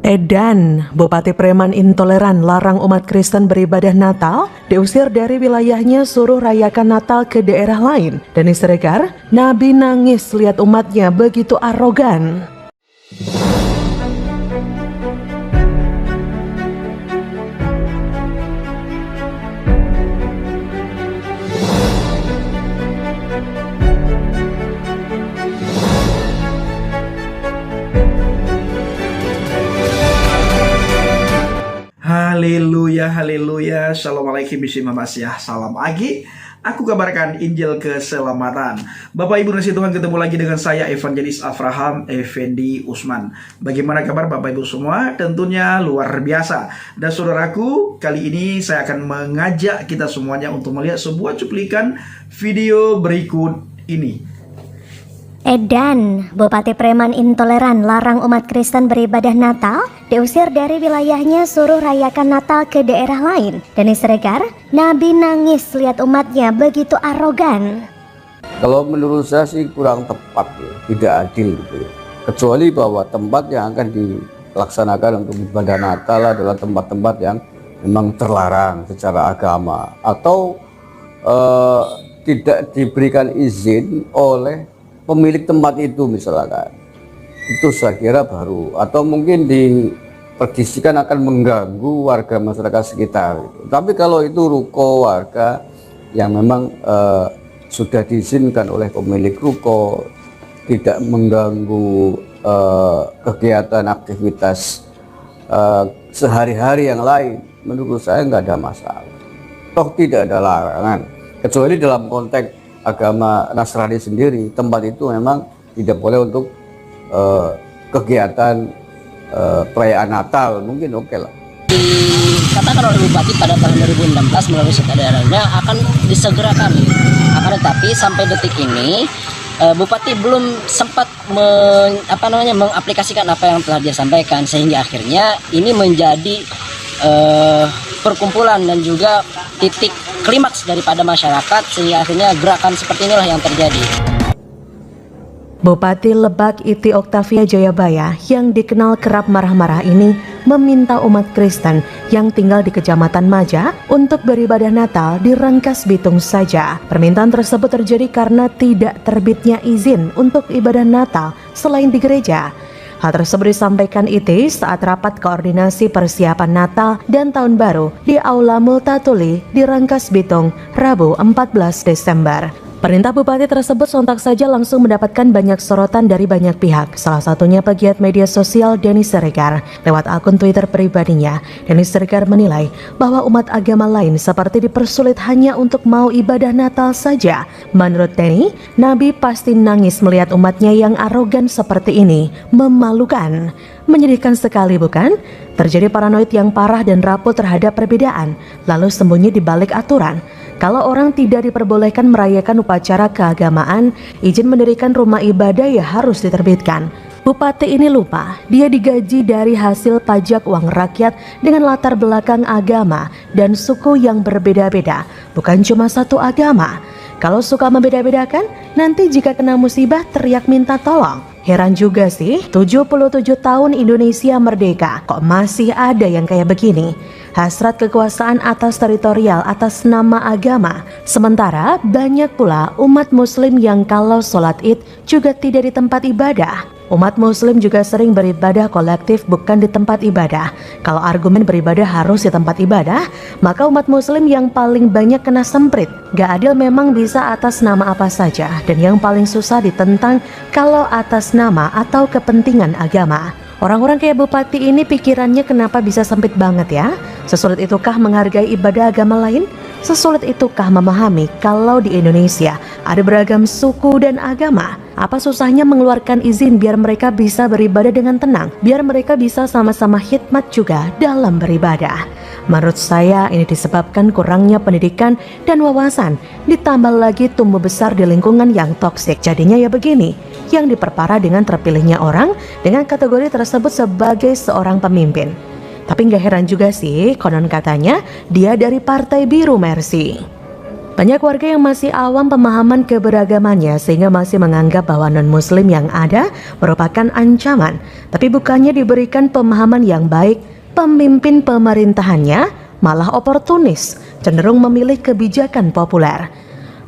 Edan, Bupati Preman intoleran larang umat Kristen beribadah Natal, diusir dari wilayahnya suruh rayakan Natal ke daerah lain. Denis Siregar, Nabi nangis lihat umatnya begitu arogan. Haleluya, haleluya, shalom alaikum bismillahirrahmanirrahim, salam agi. Aku kabarkan Injil keselamatan. Bapak Ibu kasih Tuhan, ketemu lagi dengan saya Evangelis Avraham Effendi Usman. Bagaimana kabar Bapak Ibu semua? Tentunya luar biasa. Dan saudaraku, kali ini saya akan mengajak kita semuanya untuk melihat sebuah cuplikan video berikut ini. Edan, Bupati Preman intoleran larang umat Kristen beribadah Natal, diusir dari wilayahnya suruh rayakan Natal ke daerah lain. Denis Siregar, Nabi nangis lihat umatnya begitu arogan. Kalau menurut saya sih kurang tepat ya, tidak adil gitu ya. Kecuali bahwa tempat yang akan dilaksanakan untuk ibadah Natal adalah tempat-tempat yang memang terlarang secara agama atau tidak diberikan izin oleh pemilik tempat itu misalkan. Itu saya kira baru, atau mungkin diprediksi akan mengganggu warga masyarakat sekitar gitu. Tapi kalau itu ruko warga yang memang sudah diizinkan oleh pemilik ruko, tidak mengganggu kegiatan aktivitas sehari-hari yang lain, menurut saya nggak ada masalah. Toh tidak ada larangan, kecuali dalam konteks agama Nasrani sendiri, tempat itu memang tidak boleh untuk kegiatan perayaan Natal, mungkin oke lah. Dikatakan oleh Bupati pada tahun 2016 melalui sekretariatnya akan disegerakan, akan tetapi sampai detik ini Bupati belum sempat mengaplikasikan apa yang telah dia sampaikan, sehingga akhirnya ini menjadi perkumpulan dan juga titik klimaks daripada masyarakat, sehingga akhirnya gerakan seperti inilah yang terjadi. Bupati Lebak Iti Oktavia Jayabaya yang dikenal kerap marah-marah ini meminta umat Kristen yang tinggal di Kecamatan Maja untuk beribadah Natal di Rangkas Bitung saja. Permintaan tersebut terjadi karena tidak terbitnya izin untuk ibadah Natal selain di gereja. Hal tersebut disampaikan Iti saat rapat koordinasi persiapan Natal dan Tahun Baru di Aula Multatuli di Rangkas Bitung, Rabu 14 Desember. Perintah Bupati tersebut sontak saja langsung mendapatkan banyak sorotan dari banyak pihak. Salah satunya pegiat media sosial Denis Siregar. Lewat akun Twitter pribadinya, Denis Siregar menilai bahwa umat agama lain seperti dipersulit hanya untuk mau ibadah Natal saja. Menurut Denny, Nabi pasti nangis melihat umatnya yang arogan seperti ini. Memalukan. Menyedihkan sekali bukan? Terjadi paranoid yang parah dan rapuh terhadap perbedaan, lalu sembunyi di balik aturan. Kalau orang tidak diperbolehkan merayakan upacara keagamaan, izin mendirikan rumah ibadah ya harus diterbitkan. Bupati ini lupa, dia digaji dari hasil pajak uang rakyat dengan latar belakang agama dan suku yang berbeda-beda, bukan cuma satu agama. Kalau suka membeda-bedakan, nanti jika kena musibah teriak minta tolong. Heran juga sih, 77 tahun Indonesia merdeka, kok masih ada yang kayak begini. Hasrat kekuasaan atas teritorial atas nama agama. Sementara banyak pula umat muslim yang kalau sholat id juga tidak di tempat ibadah. Umat muslim juga sering beribadah kolektif bukan di tempat ibadah. Kalau argumen beribadah harus di tempat ibadah, maka umat muslim yang paling banyak kena semprit. Gak adil memang bisa atas nama apa saja, dan yang paling susah ditentang kalau atas nama atau kepentingan agama. Orang-orang kayak Bupati ini pikirannya kenapa bisa sempit banget ya? Sesulit itukah menghargai ibadah agama lain? Sesulit itukah memahami kalau di Indonesia ada beragam suku dan agama? Apa susahnya mengeluarkan izin biar mereka bisa beribadah dengan tenang? Biar mereka bisa sama-sama khidmat juga dalam beribadah. Menurut saya ini disebabkan kurangnya pendidikan dan wawasan, ditambah lagi tumbuh besar di lingkungan yang toksik. Jadinya ya begini, yang diperparah dengan terpilihnya orang dengan kategori tersebut sebagai seorang pemimpin. Tapi nggak heran juga sih, konon katanya dia dari Partai Biru Mercy. Banyak warga yang masih awam pemahaman keberagamannya sehingga masih menganggap bahwa non-muslim yang ada merupakan ancaman. Tapi bukannya diberikan pemahaman yang baik, pemimpin pemerintahannya malah oportunis, cenderung memilih kebijakan populer.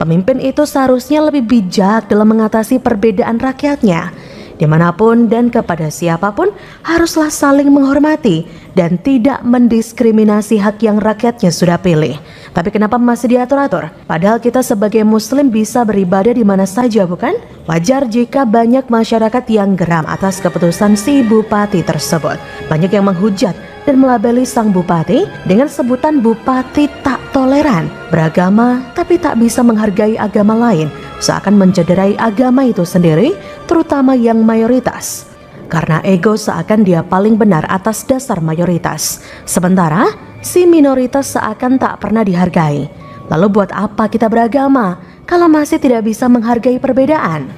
Pemimpin itu seharusnya lebih bijak dalam mengatasi perbedaan rakyatnya. Dimanapun dan kepada siapapun haruslah saling menghormati dan tidak mendiskriminasi hak yang rakyatnya sudah pilih. Tapi kenapa masih diatur-atur? Padahal kita sebagai muslim bisa beribadah di mana saja, bukan? Wajar jika banyak masyarakat yang geram atas keputusan si bupati tersebut. Banyak yang menghujat dan melabeli sang bupati dengan sebutan bupati tak toleran, beragama tapi tak bisa menghargai agama lain, seakan mencederai agama itu sendiri, terutama yang mayoritas. Karena ego seakan dia paling benar atas dasar mayoritas, sementara si minoritas seakan tak pernah dihargai. Lalu buat apa kita beragama kalau masih tidak bisa menghargai perbedaan?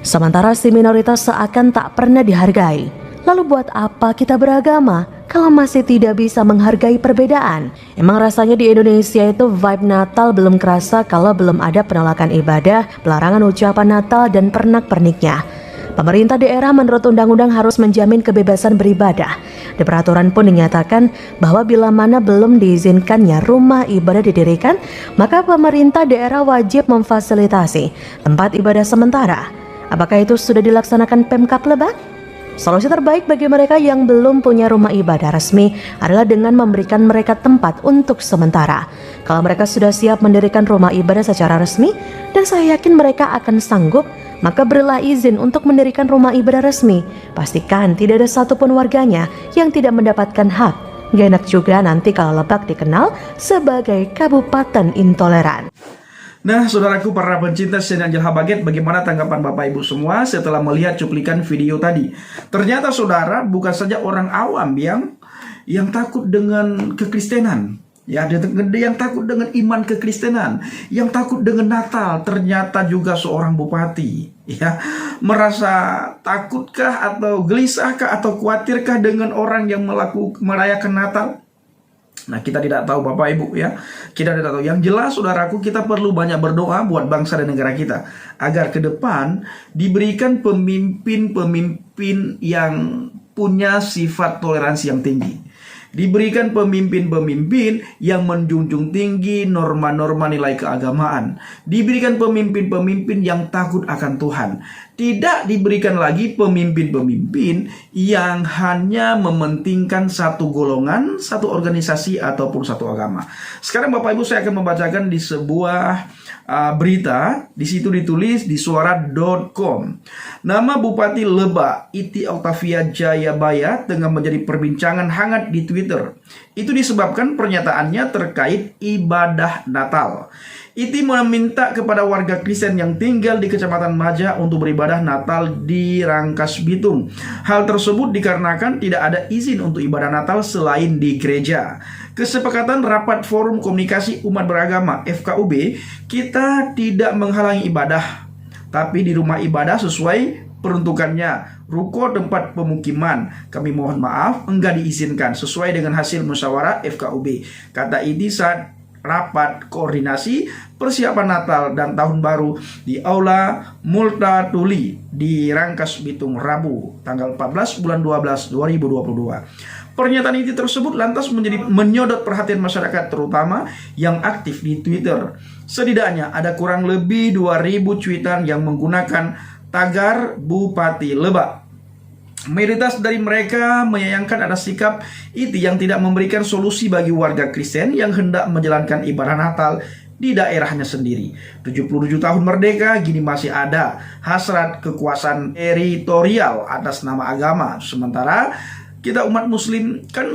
Sementara si minoritas seakan tak pernah dihargai. Lalu buat apa kita beragama kalau masih tidak bisa menghargai perbedaan? Emang rasanya di Indonesia itu vibe Natal belum kerasa kalau belum ada penolakan ibadah, pelarangan ucapan Natal dan pernak-perniknya. Pemerintah daerah menurut undang-undang harus menjamin kebebasan beribadah. Di peraturan pun dinyatakan bahwa bila mana belum diizinkannya rumah ibadah didirikan, maka pemerintah daerah wajib memfasilitasi tempat ibadah sementara. Apakah itu sudah dilaksanakan Pemkab Lebak? Solusi terbaik bagi mereka yang belum punya rumah ibadah resmi adalah dengan memberikan mereka tempat untuk sementara. Kalau mereka sudah siap mendirikan rumah ibadah secara resmi, dan saya yakin mereka akan sanggup, maka berilah izin untuk mendirikan rumah ibadah resmi. Pastikan tidak ada satupun warganya yang tidak mendapatkan hak. Gak enak juga nanti kalau Lebak dikenal sebagai kabupaten intoleran. Nah, saudaraku para pencinta channel Angel Habaget, bagaimana tanggapan Bapak Ibu semua setelah melihat cuplikan video tadi? Ternyata saudara, bukan saja orang awam yang takut dengan kekristenan, ya, yang takut dengan iman kekristenan, yang takut dengan Natal, ternyata juga seorang bupati, ya, merasa takutkah atau gelisahkah atau khawatirkah dengan orang yang merayakan Natal? Nah, kita tidak tahu Bapak Ibu, ya. Kita tidak tahu. Yang jelas saudaraku, kita perlu banyak berdoa buat bangsa dan negara kita agar ke depan diberikan pemimpin-pemimpin yang punya sifat toleransi yang tinggi. Diberikan pemimpin-pemimpin yang menjunjung tinggi norma-norma nilai keagamaan. Diberikan pemimpin-pemimpin yang takut akan Tuhan. Tidak diberikan lagi pemimpin-pemimpin yang hanya mementingkan satu golongan, satu organisasi, ataupun satu agama. Sekarang Bapak Ibu, saya akan membacakan di sebuah berita. Di situ ditulis di suara.com. Nama Bupati Lebak, Iti Octavia Jayabaya, tengah menjadi perbincangan hangat di Twitter. Itu disebabkan pernyataannya terkait ibadah Natal. Iti meminta kepada warga Kristen yang tinggal di Kecamatan Maja untuk beribadah Natal di Rangkas Bitung. Hal tersebut dikarenakan tidak ada izin untuk ibadah Natal selain di gereja. Kesepakatan Rapat Forum Komunikasi Umat Beragama FKUB, kita tidak menghalangi ibadah, tapi di rumah ibadah sesuai peruntukannya. Ruko tempat pemukiman, kami mohon maaf, enggak diizinkan sesuai dengan hasil musyawarah FKUB, kata Iti saat rapat koordinasi persiapan Natal dan Tahun Baru di Aula Multatuli di Rangkas Bitung Rabu tanggal 14 bulan 12 2022. Pernyataan itu tersebut lantas menyodot perhatian masyarakat, terutama yang aktif di Twitter. Setidaknya ada kurang lebih 2000 cuitan yang menggunakan tagar Bupati Lebak. Mayoritas dari mereka menyayangkan ada sikap Iti yang tidak memberikan solusi bagi warga Kristen yang hendak menjalankan ibadah Natal di daerahnya sendiri. 77 tahun merdeka, gini masih ada hasrat kekuasaan teritorial atas nama agama. Sementara kita umat muslim kan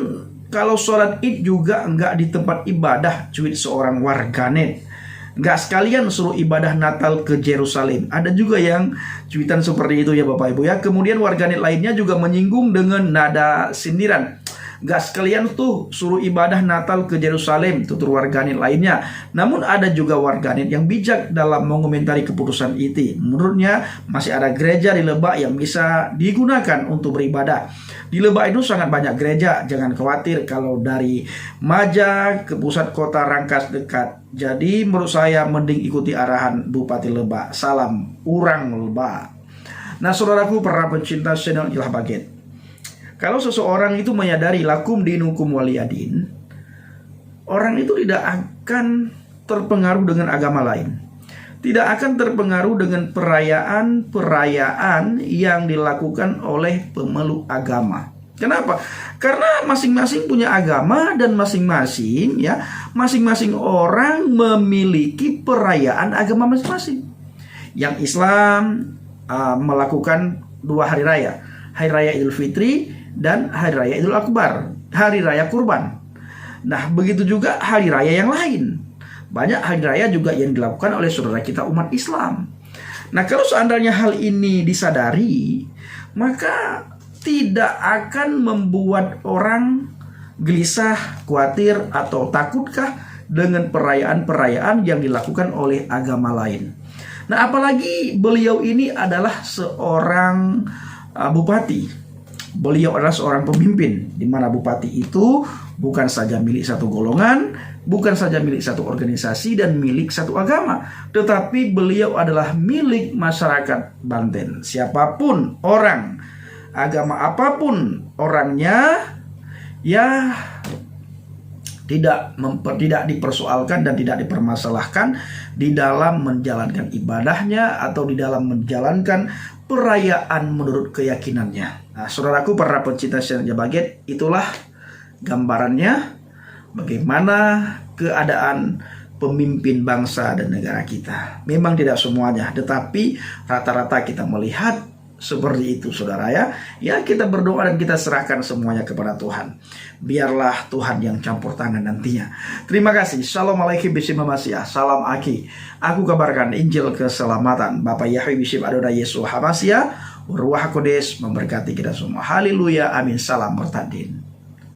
kalau sholat id juga enggak di tempat ibadah, cuit seorang warganet. Enggak sekalian suruh ibadah Natal ke Yerusalem. Ada juga yang cuitan seperti itu ya Bapak Ibu ya. Kemudian warganet lainnya juga menyinggung dengan nada sindiran. Gak sekalian tuh suruh ibadah Natal ke Yerusalem, tutur warganet lainnya. Namun ada juga warganet yang bijak dalam mengomentari keputusan itu. Menurutnya masih ada gereja di Lebak yang bisa digunakan untuk beribadah. Di Lebak itu sangat banyak gereja, jangan khawatir kalau dari Maja ke pusat kota Rangkas dekat. Jadi menurut saya mending ikuti arahan Bupati Lebak. Salam urang Lebak. Nah saudaraku para pencinta channel Ilah Baget, kalau seseorang itu menyadari lakum dinukum waliyadin, orang itu tidak akan terpengaruh dengan agama lain, tidak akan terpengaruh dengan perayaan-perayaan yang dilakukan oleh pemeluk agama. Kenapa? Karena masing-masing punya agama dan masing-masing orang memiliki perayaan agama masing-masing. Yang Islam melakukan 2 hari raya, Hari Raya Idul Fitri dan Hari Raya Idul Akbar, Hari Raya Kurban. Nah, begitu juga hari raya yang lain. Banyak hari raya juga yang dilakukan oleh saudara kita umat Islam. Nah, kalau seandainya hal ini disadari, maka tidak akan membuat orang gelisah, khawatir, atau takutkah dengan perayaan-perayaan yang dilakukan oleh agama lain. Nah, apalagi beliau ini adalah seorang bupati. Beliau adalah seorang pemimpin, di mana bupati itu bukan saja milik satu golongan, bukan saja milik satu organisasi dan milik satu agama, tetapi beliau adalah milik masyarakat Banten. Siapapun orang, agama apapun orangnya, ya tidak dipersoalkan dan tidak dipermasalahkan di dalam menjalankan ibadahnya atau di dalam menjalankan perayaan menurut keyakinannya. Nah, saudaraku para pencinta channel Baget, itulah gambarannya bagaimana keadaan pemimpin bangsa dan negara kita. Memang tidak semuanya, tetapi rata-rata kita melihat seperti itu, saudara ya. Ya, kita berdoa dan kita serahkan semuanya kepada Tuhan. Biarlah Tuhan yang campur tangan nantinya. Terima kasih. Assalamualaikum warahmatullahi wabarakatuh. Salam Aki. Aku kabarkan Injil keselamatan. Bapak Yahweh Bishop Adonai Yesus Hamasia, Ruach Kodes memberkati kita semua. Haleluya. Amin. Salam bertanding.